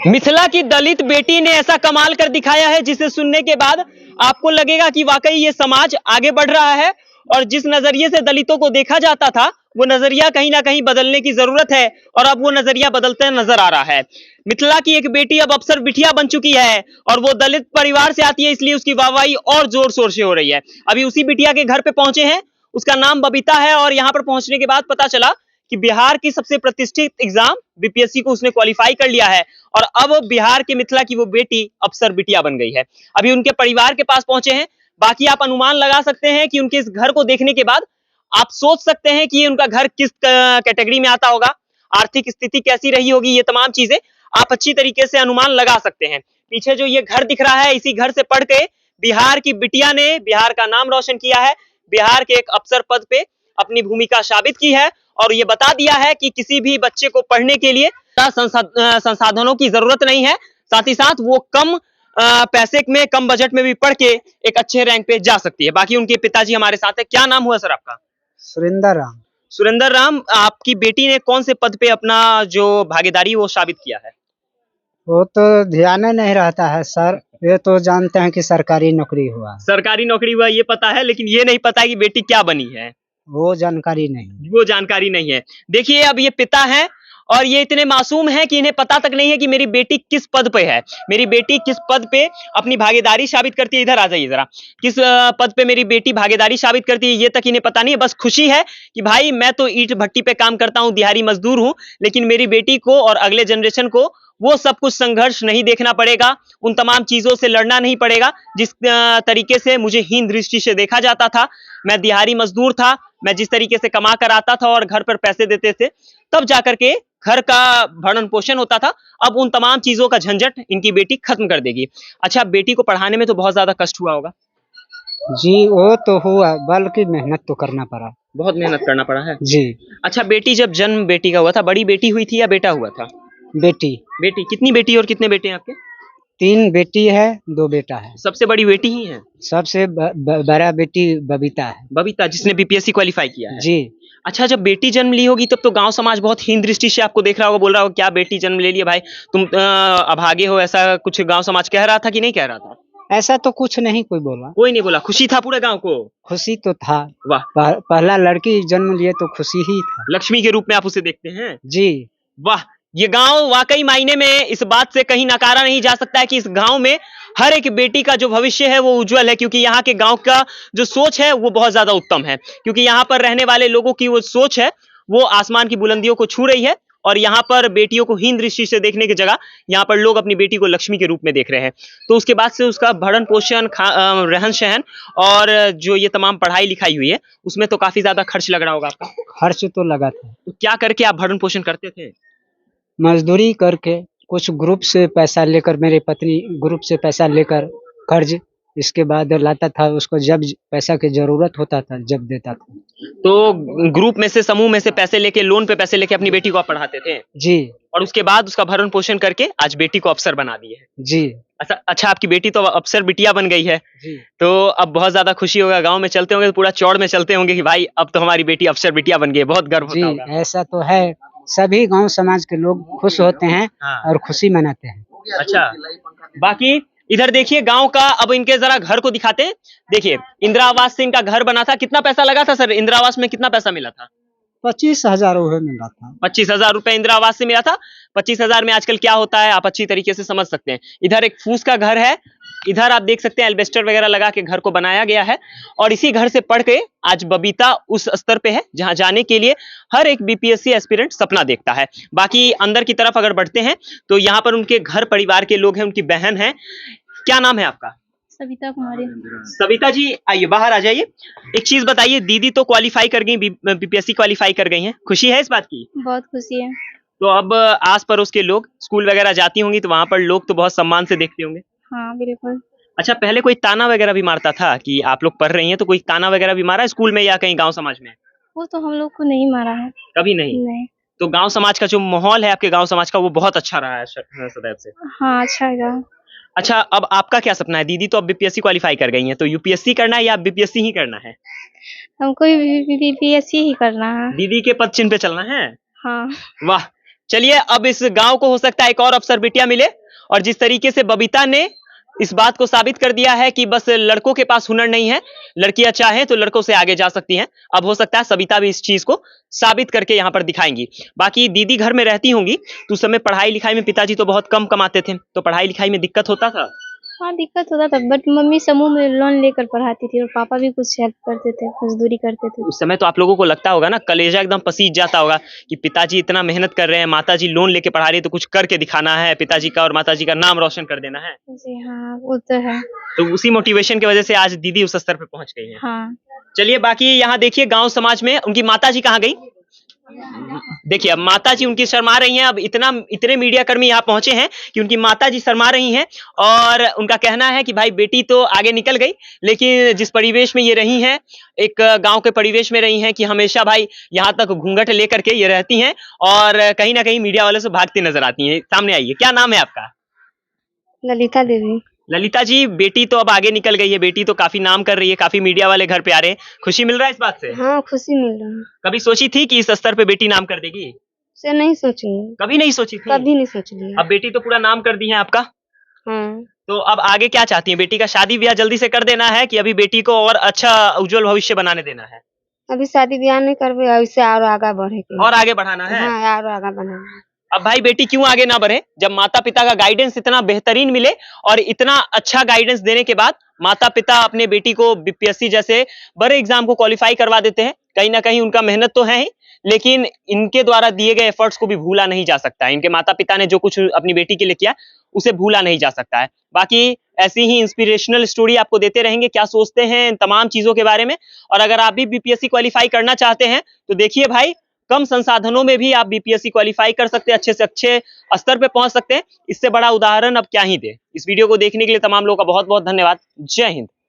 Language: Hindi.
मिथिला की दलित बेटी ने ऐसा कमाल कर दिखाया है जिसे सुनने के बाद आपको लगेगा कि वाकई ये समाज आगे बढ़ रहा है और जिस नजरिए से दलितों को देखा जाता था वो नजरिया कहीं ना कहीं बदलने की जरूरत है और अब वो नजरिया बदलते नजर आ रहा है। मिथिला की एक बेटी अब अफसर बिटिया बन चुकी है और वो दलित परिवार से आती है, इसलिए उसकी वाहवाही और जोर शोर से हो रही है। अभी उसी बिटिया के घर पे पहुंचे हैं, उसका नाम बबीता है और यहाँ पर पहुंचने के बाद पता चला कि बिहार की सबसे प्रतिष्ठित एग्जाम बीपीएससी को उसने क्वालिफाई कर लिया है और अब बिहार के मिथिला की वो बेटी अफसर बिटिया बन गई है। अभी उनके परिवार के पास पहुंचे हैं। बाकी आप अनुमान लगा सकते हैं कि उनके इस घर को देखने के बाद आप सोच सकते हैं कि उनका घर किस कैटेगरी में आता होगा, आर्थिक स्थिति कैसी रही होगी, ये तमाम चीजें आप अच्छी तरीके से अनुमान लगा सकते हैं। पीछे जो ये घर दिख रहा है, इसी घर से पढ़ के बिहार की बिटिया ने बिहार का नाम रोशन किया है, बिहार के एक अफसर पद पे अपनी भूमिका साबित की है और ये बता दिया है कि किसी भी बच्चे को पढ़ने के लिए संसाधनों की जरूरत नहीं है, साथ ही साथ वो कम पैसे में, कम बजट में भी पढ़ के एक अच्छे रैंक पे जा सकती है। बाकी उनके पिताजी हमारे साथ है। क्या नाम हुआ सर आपका? सुरेंद्र राम। सुरेंद्र राम, आपकी बेटी ने कौन से पद पे अपना जो भागीदारी वो साबित किया है? वो तो ध्यान नहीं रहता है सर, ये तो जानते हैं कि सरकारी नौकरी हुआ। सरकारी नौकरी हुआ ये पता है, लेकिन ये नहीं पता है कि बेटी क्या बनी है। वो जानकारी नहीं, वो जानकारी नहीं है। देखिए अब ये पिता है और ये इतने मासूम हैं कि इन्हें पता तक नहीं है कि मेरी बेटी किस पद पे है, मेरी बेटी किस पद पे अपनी भागीदारी साबित करती है। इधर आ जाइए जरा, किस पद पे मेरी बेटी भागीदारी साबित करती है ये तक इन्हें पता नहीं है। बस खुशी है कि भाई मैं तो ईंट भट्टी पे काम करता हूँ, दिहाड़ी मजदूर हूँ, लेकिन मेरी बेटी को और अगले जनरेशन को वो सब कुछ संघर्ष नहीं देखना पड़ेगा, उन तमाम चीजों से लड़ना नहीं पड़ेगा जिस तरीके से मुझे हीन दृष्टि से देखा जाता था। मैं दिहाड़ी मजदूर था, मैं जिस तरीके से कमा कर आता था और घर पर पैसे देते थे, तब जाकर के घर का भरण पोषण होता था। अब उन तमाम चीजों का झंझट इनकी बेटी खत्म कर देगी। अच्छा, बेटी को पढ़ाने में तो बहुत ज्यादा कष्ट हुआ होगा? जी वो तो हुआ, बल्कि मेहनत तो करना पड़ा, बहुत मेहनत करना पड़ा है जी। अच्छा, बेटी जब जन्म बेटी का हुआ था, बड़ी बेटी हुई थी या बेटा हुआ था? बेटी। बेटी। कितनी बेटी और कितने बेटे हैं आपके? 3 बेटी है, 2 बेटा है। सबसे बड़ी बेटी ही है? सबसे बड़ा बेटी बबीता है। बबीता, जिसने बीपीएससी क्वालिफाई किया है? जी। अच्छा, जब बेटी जन्म ली होगी तब तो गांव समाज बहुत हीन दृष्टि से आपको देख रहा होगा, बोल रहा होगा क्या बेटी जन्म ले लिया भाई, तुम अभागे हो, ऐसा कुछ गांव समाज कह रहा था कि नहीं कह रहा था? ऐसा तो कुछ नहीं कोई बोला। कोई नहीं बोला? खुशी था पूरे गांव को? खुशी तो था। वाह। पहला लड़की जन्म लिए तो खुशी ही था। लक्ष्मी के रूप में आप उसे देखते हैं? जी। वाह, ये गांव वाकई मायने में इस बात से कहीं नकारा नहीं जा सकता है कि इस गांव में हर एक बेटी का जो भविष्य है वो उज्जवल है, क्योंकि यहाँ के गांव का जो सोच है वो बहुत ज्यादा उत्तम है, क्योंकि यहाँ पर रहने वाले लोगों की वो सोच है वो आसमान की बुलंदियों को छू रही है और यहाँ पर बेटियों को हीन दृष्टि से देखने की जगह यहाँ पर लोग अपनी बेटी को लक्ष्मी के रूप में देख रहे हैं। तो उसके बाद से उसका भरण पोषण, रहन सहन और जो ये तमाम पढ़ाई लिखाई हुई है उसमें तो काफी ज्यादा खर्च लग रहा होगा आपका? खर्च तो लगा था। तो क्या करके आप भरण पोषण करते थे? मजदूरी करके, कुछ ग्रुप से पैसा लेकर, मेरी पत्नी ग्रुप से पैसा लेकर कर्ज, इसके बाद लाता था, उसको जब पैसा की जरूरत होता था जब देता था। तो ग्रुप में से, समूह में से पैसे लेके, लोन पे पैसे लेके अपनी बेटी को आप पढ़ाते थे? जी। और उसके बाद उसका भरण पोषण करके आज बेटी को अफसर बना दिए है? जी। अच्छा, आपकी बेटी तो अफसर बिटिया बन गई है जी। तो अब बहुत ज्यादा खुशी होगा, गांव में चलते होंगे, पूरा चौड़ में चलते होंगे कि भाई अब तो हमारी बेटी अफसर बिटिया बन गई, बहुत गर्व होता होगा। ऐसा तो है, सभी गांव समाज के लोग खुश होते हैं। हाँ। और खुशी मनाते हैं। अच्छा, बाकी इधर देखिए गांव का, अब इनके जरा घर को दिखाते हैं। देखिए, इंदिरा आवास से इनका घर बना था, कितना पैसा लगा था सर? इंदिरा आवास में कितना पैसा मिला था? 25,000 मिला था। 25,000 रुपए इंदिरा आवास से मिला था। 25,000 में आजकल क्या होता है आप अच्छी तरीके से समझ सकते हैं। इधर एक फूस का घर है, इधर आप देख सकते हैं एल्बेस्टर वगैरह लगा के घर को बनाया गया है और इसी घर से पढ़ के आज बबीता उस स्तर पे है जहां जाने के लिए हर एक बीपीएससी एस्पिरेंट सपना देखता है। बाकी अंदर की तरफ अगर बढ़ते हैं तो यहाँ पर उनके घर परिवार के लोग हैं, उनकी बहन है। क्या नाम है आपका? सविता कुमारी। सविता जी, आइए बाहर आ जाइए। एक चीज बताइए, दीदी तो क्वालिफाई कर गई, बीपीएससी क्वालिफाई कर गई हैं, खुशी है इस बात की? बहुत खुशी है। तो अब आस पड़ोस के लोग, स्कूल वगैरह जाती होंगी तो वहां पर लोग तो बहुत सम्मान से देखते होंगे? हाँ बिल्कुल। अच्छा, पहले कोई ताना वगैरह भी मारता था कि आप लोग पढ़ रही हैं, तो कोई ताना वगैरह भी मारा है स्कूल में या कहीं गांव समाज में? वो तो हम लोग को नहीं मारा है। कभी नहीं? नहीं। तो गांव समाज का जो माहौल है आपके गांव समाज का वो बहुत अच्छा रहा है सदैव से? हाँ, अच्छा है। अच्छा, अब आपका क्या सपना है? दीदी तो अब बीपीएससी क्वालिफाई कर गई हैं, तो यूपीएससी करना है या बीपीएससी ही करना है? हमको बीपीएससी ही करना है। दीदी के पद चिन्ह पे चलना है? हाँ। वाह, चलिए, अब इस गांव को हो सकता है एक और अवसर बिटिया मिले, और जिस तरीके से बबीता ने इस बात को साबित कर दिया है कि बस लड़कों के पास हुनर नहीं है, लड़कियां चाहें तो लड़कों से आगे जा सकती हैं। अब हो सकता है सबिता भी इस चीज को साबित करके यहाँ पर दिखाएंगी। बाकी दीदी घर में रहती होंगी तो उस समय पढ़ाई लिखाई में पिताजी तो बहुत कम कमाते थे, तो पढ़ाई लिखाई में दिक्कत होता था? हाँ दिक्कत होता था, बट मम्मी समूह में लोन लेकर पढ़ाती थी और पापा भी कुछ हेल्प करते थे, मजदूरी करते थे। उस समय तो आप लोगों को लगता होगा ना, कलेजा एकदम पसीज जाता होगा कि पिताजी इतना मेहनत कर रहे हैं, माताजी लोन लेके पढ़ा रही है, तो कुछ करके दिखाना है, पिताजी का और माताजी का नाम रोशन कर देना है। जी हाँ, वो तो है। तो उसी मोटिवेशन की वजह से आज दीदी उस स्तर पे पहुंच गई है। हाँ। चलिए, बाकी यहाँ देखिए गांव समाज में उनकी माताजी कहाँ गई? देखिए, अब माताजी उनकी शर्मा रही हैं। अब इतने मीडिया कर्मी यहाँ पहुंचे हैं कि उनकी माताजी शर्मा रही हैं, और उनका कहना है कि भाई बेटी तो आगे निकल गई, लेकिन जिस परिवेश में ये रही हैं, एक गांव के परिवेश में रही हैं कि हमेशा भाई यहाँ तक घूंघट लेकर के ये रहती हैं, और कहीं ना कहीं मीडिया वालों से भागती नजर आती हैं। सामने आइए, क्या नाम है आपका? ललिता देवी। ललिता जी, बेटी तो अब आगे निकल गई है, बेटी तो काफी नाम कर रही है, काफी मीडिया वाले घर पे आ रहे हैं, खुशी मिल रहा है इस बात से? हाँ, खुशी मिल रहा है। कभी सोची थी कि इस स्तर पे बेटी नाम कर देगी? से नहीं सोची, कभी नहीं सोची थी? कभी नहीं सोच लिया। अब बेटी तो पूरा नाम कर दी है आपका, हाँ। तो अब आगे क्या चाहती हैं? बेटी का शादी ब्याह जल्दी से कर देना है कि अभी बेटी को और अच्छा उज्जवल भविष्य बनाने देना है? अभी शादी ब्याह नहीं करबे, इससे और आगे बढ़ेगी। और आगे बढ़ाना है? हाँ, और आगे बढ़ाना है। अब भाई बेटी क्यों आगे ना बढ़े, जब माता पिता का गाइडेंस इतना बेहतरीन मिले, और इतना अच्छा गाइडेंस देने के बाद माता पिता अपने बेटी को बीपीएससी जैसे बड़े एग्जाम को क्वालिफाई करवा देते हैं। कहीं ना कहीं उनका मेहनत तो है ही, लेकिन इनके द्वारा दिए गए एफर्ट्स को भी भूला नहीं जा सकता है। इनके माता पिता ने जो कुछ अपनी बेटी के लिए किया, उसे भूला नहीं जा सकता है। बाकी ऐसी ही इंस्पिरेशनल स्टोरी आपको देते रहेंगे, क्या सोचते हैं इन तमाम चीजों के बारे में। और अगर आप भी बीपीएससी क्वालिफाई करना चाहते हैं तो देखिए भाई, कम संसाधनों में भी आप बीपीएससी क्वालिफाई कर सकते हैं, अच्छे से अच्छे स्तर पे पहुंच सकते हैं। इससे बड़ा उदाहरण अब क्या ही दे। इस वीडियो को देखने के लिए तमाम लोगों का बहुत बहुत धन्यवाद। जय हिंद।